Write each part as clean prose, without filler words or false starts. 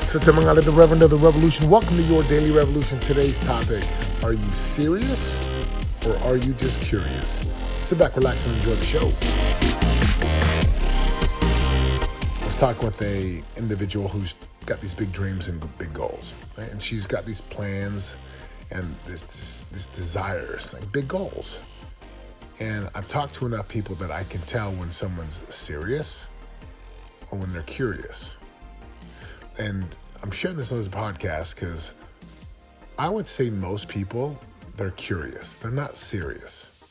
Sita Mangala, the Reverend of the Revolution. Welcome to your Daily Revolution. Today's topic, are you serious or are you just curious? Sit back, relax, and enjoy the show. I was talking with a individual who's got these big dreams and big goals, right? And she's got these plans and this desires, like big goals. And I've talked to enough people that I can tell when someone's serious or when they're curious. And I'm sharing this on this podcast because I would say most people, they're curious. They're not serious.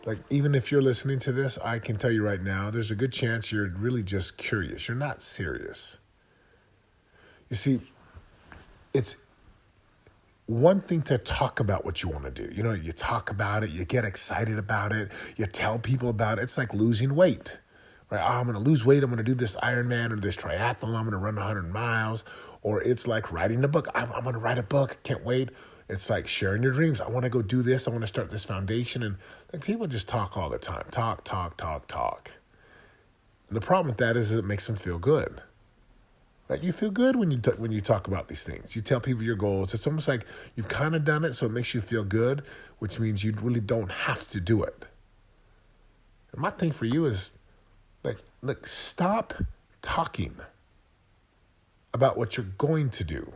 Like, even if you're listening to this, I can tell you right now, there's a good chance you're really just curious. You're not serious. You see, it's one thing to talk about what you want to do. You know, you talk about it, you get excited about it, you tell people about it. It's like losing weight. Right? Oh, I'm going to lose weight. I'm going to do this Ironman or this triathlon. I'm going to run 100 miles. Or it's like writing a book. I'm going to write a book. Can't wait. It's like sharing your dreams. I want to go do this. I want to start this foundation. And like people just talk all the time. Talk. And the problem with that is it makes them feel good. Right? You feel good when you talk about these things. You tell people your goals. It's almost like you've kind of done it, so it makes you feel good, which means you really don't have to do it. And my thing for you is, Look, stop talking about what you're going to do.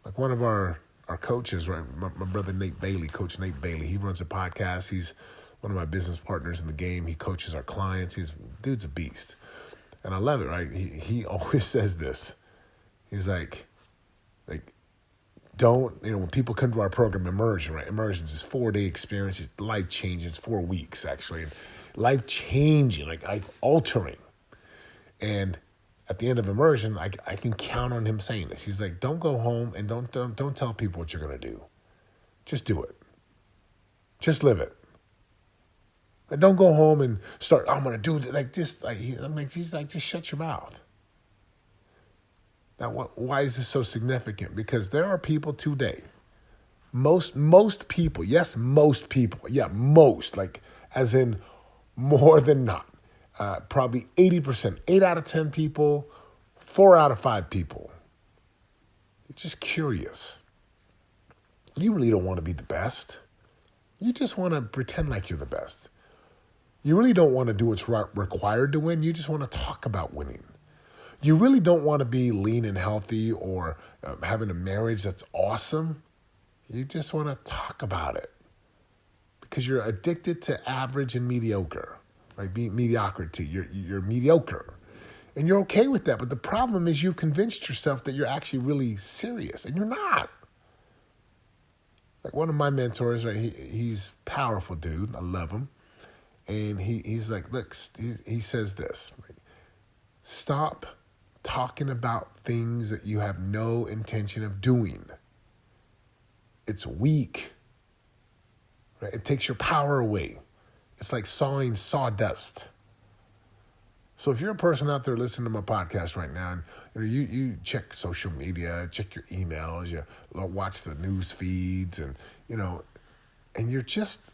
Like one of our coaches, right? My brother Nate Bailey, Coach Nate Bailey, he runs a podcast. He's one of my business partners in the game. He coaches our clients. Dude's a beast. And I love it, right? He always says this. He's like, don't, when people come to our program, Immersion, right? Immersion is this 4-day experience. It's life-changing. It's 4 weeks, actually. And life-changing, like life-altering. And at the end of Immersion, I can count on him saying this. He's like, don't go home and don't tell people what you're going to do. Just do it. Just live it. Like, don't go home and start, I'm going to do this. He's like, just shut your mouth. Now, why is this so significant? Because there are people today, most people, yes, most people, yeah, most, like as in more than not, probably 80%, 8 out of 10 people, 4 out of 5 people. You're just curious. You really don't want to be the best. You just want to pretend like you're the best. You really don't want to do what's required to win. You just want to talk about winning. You really don't want to be lean and healthy or having a marriage that's awesome. You just want to talk about it because you're addicted to average and mediocre, right? Mediocrity. You're mediocre, and you're okay with that. But the problem is you convinced yourself that you're actually really serious, and you're not. Like one of my mentors, right? He's a powerful dude. I love him, and he's like, look, he says this: stop talking about things that you have no intention of doing. It's weak. Right? It takes your power away. It's like sawing sawdust. So if you're a person out there listening to my podcast right now, and you check social media, check your emails, you watch the news feeds, and and you're just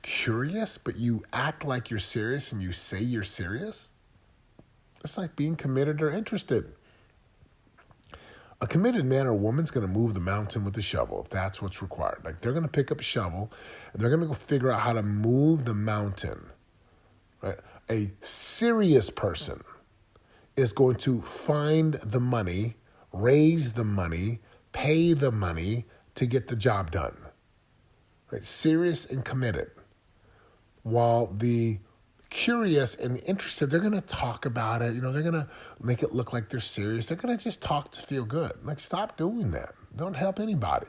curious, but you act like you're serious and you say you're serious, it's like being committed or interested. A committed man or woman's going to move the mountain with a shovel if that's what's required. Like they're going to pick up a shovel and they're going to go figure out how to move the mountain. Right? A serious person is going to find the money, raise the money, pay the money to get the job done. Right? Serious and committed. While the curious and interested, they're going to talk about it. They're going to make it look like they're serious. They're going to just talk to feel good. Like, stop doing that. Don't help anybody.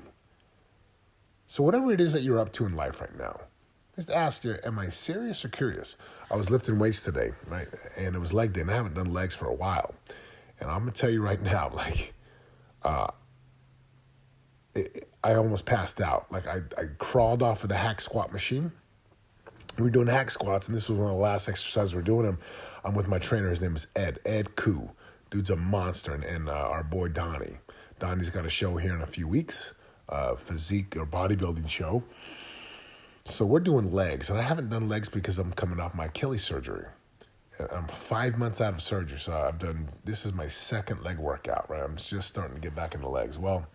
So whatever it is that you're up to in life right now, just ask you, am I serious or curious? I was lifting weights today, right? And it was leg day, and I haven't done legs for a while. And I'm going to tell you right now, I almost passed out. Like, I crawled off of the hack squat machine. We were doing hack squats, and this was one of the last exercises we were doing them. I'm with my trainer. His name is Ed Koo. Dude's a monster. And our boy Donnie. Donnie's got a show here in a few weeks, physique or bodybuilding show. So we're doing legs, and I haven't done legs because I'm coming off my Achilles surgery. I'm 5 months out of surgery, so this is my second leg workout, right? I'm just starting to get back into legs. Well,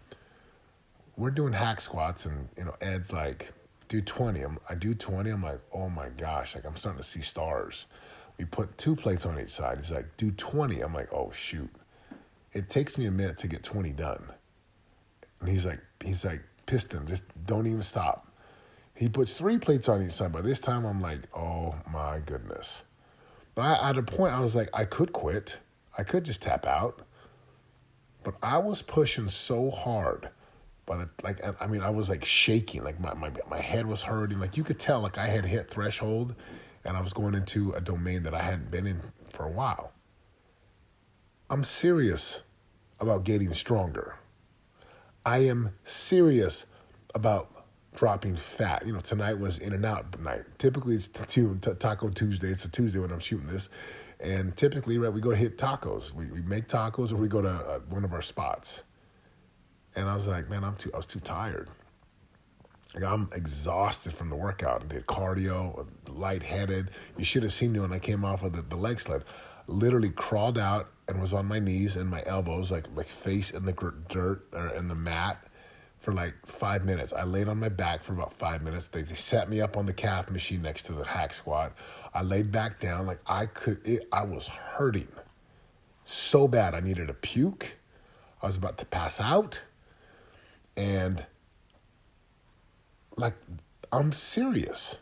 we're doing hack squats, and Ed's like, do 20. I do 20. I'm like, oh my gosh, like I'm starting to see stars. We put 2 plates on each side. He's like, do 20. I'm like, oh shoot. It takes me a minute to get 20 done. And he's like, piston, just don't even stop. He puts 3 plates on each side. By this time, I'm like, oh my goodness. But at a point, I was like, I could quit. I could just tap out. But I was pushing so hard. I was like shaking. Like my head was hurting. Like you could tell, like I had hit threshold, and I was going into a domain that I hadn't been in for a while. I'm serious about getting stronger. I am serious about dropping fat. Tonight was In-N-Out night. Typically, it's Taco Tuesday. It's a Tuesday when I'm shooting this. And typically, right, we go to hit tacos. We make tacos, or we go to one of our spots. And I was like, man, I was too tired. Like, I'm exhausted from the workout. I did cardio, lightheaded. You should have seen me when I came off of the leg sled. Literally crawled out and was on my knees and my elbows, like my face in the dirt or in the mat for like 5 minutes. I laid on my back for about 5 minutes. They set me up on the calf machine next to the hack squat. I laid back down like I was hurting so bad. I needed to puke. I was about to pass out. And like, I'm serious.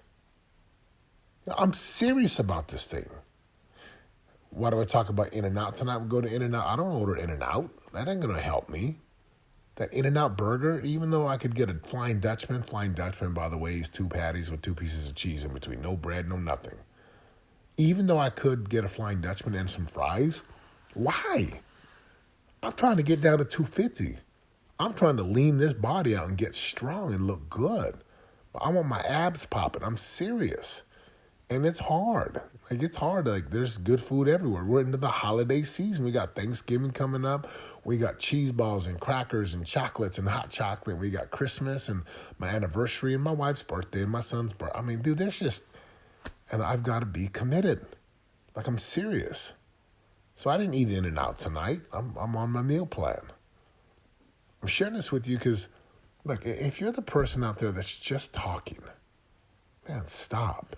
I'm serious about this thing. Why do I talk about In-N-Out tonight? We go to In-N-Out. I don't order In-N-Out. That ain't going to help me. That In-N-Out burger, even though I could get a Flying Dutchman, by the way, is 2 patties with 2 pieces of cheese in between. No bread, no nothing. Even though I could get a Flying Dutchman and some fries, why? I'm trying to get down to 250. I'm trying to lean this body out and get strong and look good. But I want my abs popping. I'm serious. And it's hard. Like, it's hard. Like, there's good food everywhere. We're into the holiday season. We got Thanksgiving coming up. We got cheese balls and crackers and chocolates and hot chocolate. We got Christmas and my anniversary and my wife's birthday and my son's birthday. I mean, dude, and I've got to be committed. Like, I'm serious. So I didn't eat In-N-Out tonight. I'm on my meal plan. I'm sharing this with you because, look, if you're the person out there that's just talking, man, stop.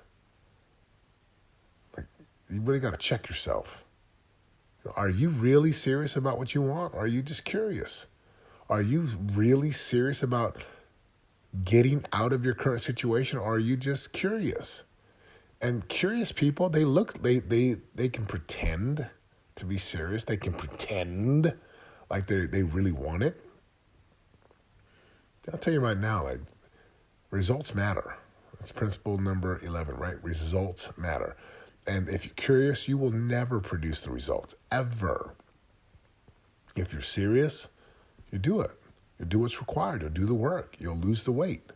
Like, you really got to check yourself. Are you really serious about what you want, or are you just curious? Are you really serious about getting out of your current situation, or are you just curious? And curious people, they can pretend to be serious. They can pretend like they really want it. I'll tell you right now, like, results matter. That's principle number 11, right? Results matter. And if you're curious, you will never produce the results, ever. If you're serious, you do it. You do what's required. You'll do the work. You'll lose the weight.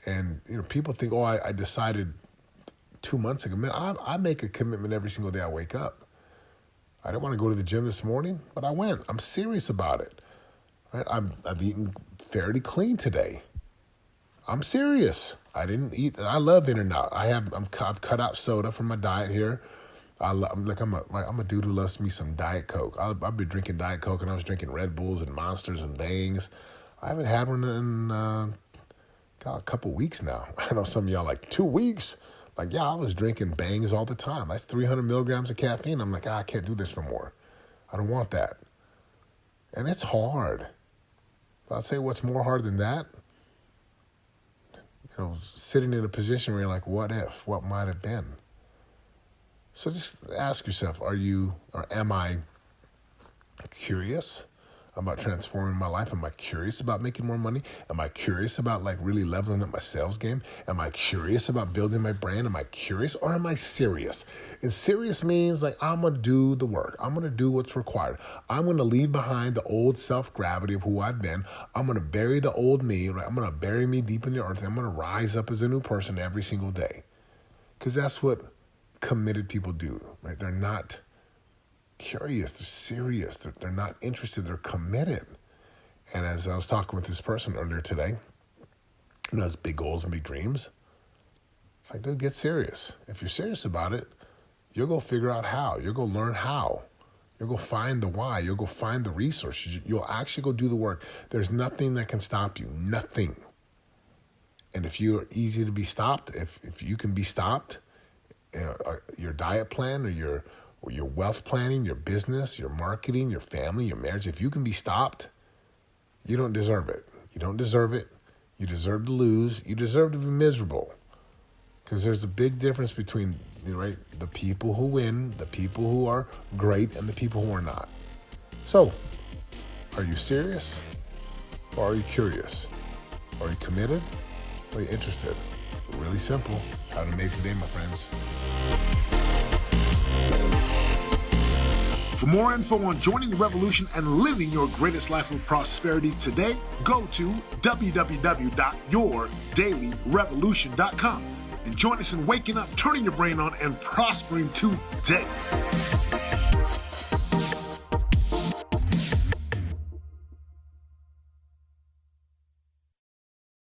And, people think, oh, I decided 2 months ago. Man, I make a commitment every single day I wake up. I didn't want to go to the gym this morning, but I went. I'm serious about it. Right? I've eaten fairly clean today. I'm serious. I didn't eat. I love In-N-Out. I've cut out soda from my diet here. I'm a dude who loves me some Diet Coke. I'll be drinking Diet Coke, and I was drinking Red Bulls and Monsters and Bangs. I haven't had one in a couple weeks now. I know some of y'all like 2 weeks. Like, yeah, I was drinking Bangs all the time. That's 300 milligrams of caffeine. I'm like, I can't do this no more. I don't want that. And it's hard. But I'll tell you what's more hard than that. Sitting in a position where you're like, what if? What might have been? So just ask yourself, am I curious about transforming my life? Am I curious about making more money? Am I curious about really leveling up my sales game? Am I curious about building my brand? Am I curious, or am I serious? And serious means I'm going to do the work. I'm going to do what's required. I'm going to leave behind the old self-gravity of who I've been. I'm going to bury the old me, right? I'm going to bury me deep in the earth. I'm going to rise up as a new person every single day. Because that's what committed people do, right? They're not curious, they're serious, they're not interested, they're committed. And as I was talking with this person earlier today, who has big goals and big dreams, it's like, dude, get serious. If you're serious about it, You'll go figure out how. You'll go learn how. You'll go find the why. You'll go find the resources. You'll actually go do the work. There's nothing that can stop you. Nothing. And if you're easy to be stopped, if you can be stopped, your diet plan or your wealth planning, your business, your marketing, your family, your marriage, if you can be stopped, you don't deserve it. You don't deserve it. You deserve to lose. You deserve to be miserable. Because there's a big difference between the people who win, the people who are great, and the people who are not. So, are you serious? Or are you curious? Are you committed? Or are you interested? Really simple. Have an amazing day, my friends. For more info on joining the revolution and living your greatest life of prosperity today, go to www.yourdailyrevolution.com and join us in waking up, turning your brain on, and prospering today.